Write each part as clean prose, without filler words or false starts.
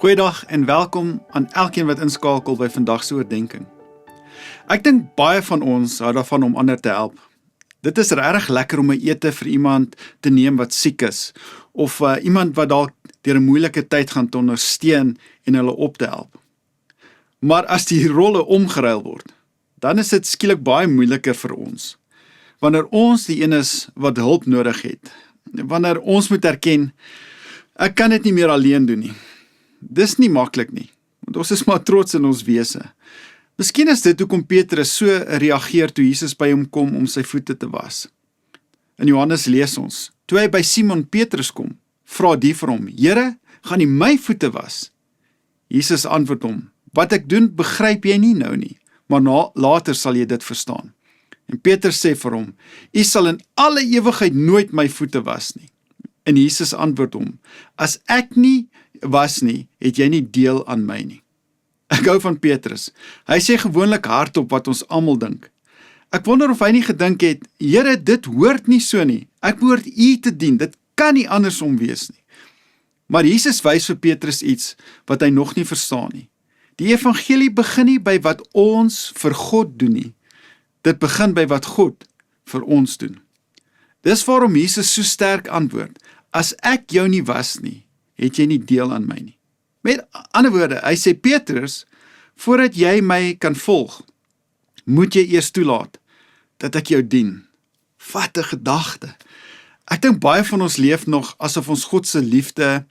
Goeiedag en welkom aan elkeen wat inskakel by vandag se oordeenking. Ek dink baie van ons hou daarvan om ander te help. Dit is regtig lekker om 'n ete vir iemand te neem wat siek is, of iemand wat dalk deur 'n moeilike tyd gaan te ondersteun en hulle op te help. Maar as die rolle omgeruil word, dan is dit skielik baie moeiliker vir ons. Wanneer ons die een is wat hulp nodig het, wanneer ons moet erken, ek kan dit nie meer alleen doen nie. Dis nie maklik nie, want ons is maar trots in ons wese. Miskien is dit hoekom Petrus so reageer toe Jesus by hom kom om sy voete te was. In Johannes lees ons, toe hy by Simon Petrus kom, vra die vir hom, Here, gaan nie my voete was? Jesus antwoord hom, wat ek doen begryp jy nie nou nie, maar later sal jy dit verstaan. En Petrus sê vir hom, U sal in alle ewigheid nooit my voete was nie. En Jesus antwoord hom, as ek nie was nie, het jy nie deel aan my nie. Ek hou van Petrus. Hy sê gewoonlik hardop wat ons almal dink. Ek wonder of hy nie gedink het, Here, dit hoort nie so nie. Ek behoort U te dien. Dit kan nie andersom wees nie. Maar Jesus wys vir Petrus iets wat hy nog nie verstaan nie. Die evangelie begin nie by wat ons vir God doen nie. Dit begin by wat God vir ons doen. Dis waarom Jesus so sterk antwoord, as ek jou nie was nie, het jy nie deel aan my nie. Met ander woorde, hy sê, Petrus, voordat jy my kan volg, moet jy eers toelaat, dat ek jou dien. Wat 'n gedagte. Ek dink baie van ons leef nog, asof ons God se liefde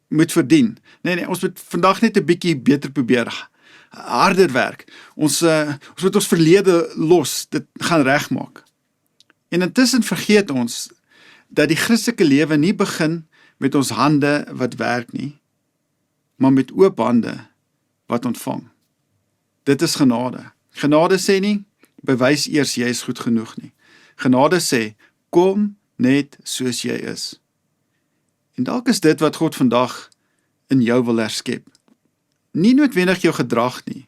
moet verdien. Nee, ons moet vandag net 'n bietjie beter probeer, harder werk. Ons moet ons verlede los, dit gaan regmaak. En intussen vergeet ons, dat die Christelike lewe nie begin met ons hande wat werk nie, maar met oop hande wat ontvang. Dit is genade. Genade sê nie, bewys eers jy is goed genoeg nie. Genade sê, kom net soos jy is. En dalk is dit wat God vandag in jou wil herskep. Nie noodwendig jou gedrag nie,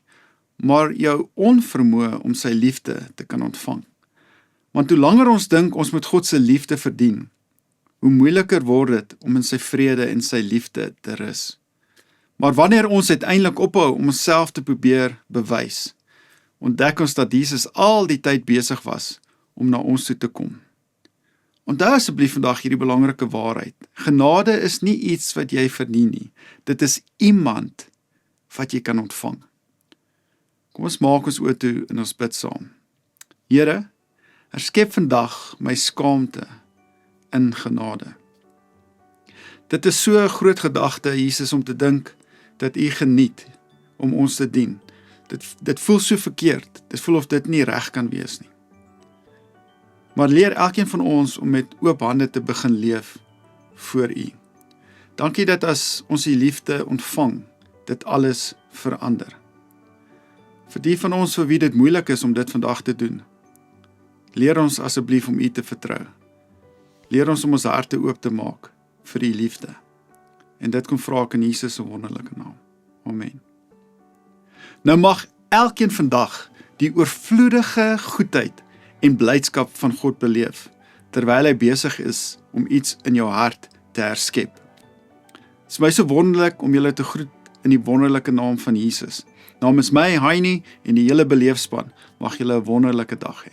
maar jou onvermoë om sy liefde te kan ontvang. Want hoe langer ons dink ons moet God se liefde verdien, hoe moeiliker word dit om in sy vrede en sy liefde te rus. Maar wanneer ons uiteindelik ophou om onsself te probeer bewys, ontdek ons dat Jesus al die tyd besig was om na ons toe te kom. Onthou asseblief vandag hierdie belangrike waarheid. Genade is nie iets wat jy verdien nie. Dit is iemand wat jy kan ontvang. Kom ons maak ons oë toe en ons bid saam. Here, herskep vandag my skaamte in genade. Dit is so 'n groot gedagte, Jesus, om te dink dat U geniet om ons te dien. Dit voel so verkeerd. Dit voel of dit nie reg kan wees nie. Maar leer elkeen van ons om met oop hande te begin leef voor U. Dankie dat as ons U liefde ontvang, dit alles verander. Vir die van ons vir wie dit moeilik is om dit vandag te doen, leer ons asseblief om U te vertrou. Leer ons om ons harte oop te maak vir U liefde. En dit kom vra ek in Jesus se wonderlike naam. Amen. Nou mag elkeen vandag die oorvloedige goedheid en blydskap van God beleef, terwyl hy besig is om iets in jou hart te herskep. Het is my so wonderlik om julle te groet in die wonderlike naam van Jesus. Namens my, Heinie en die hele beleefspan, mag julle 'n wonderlike dag hê.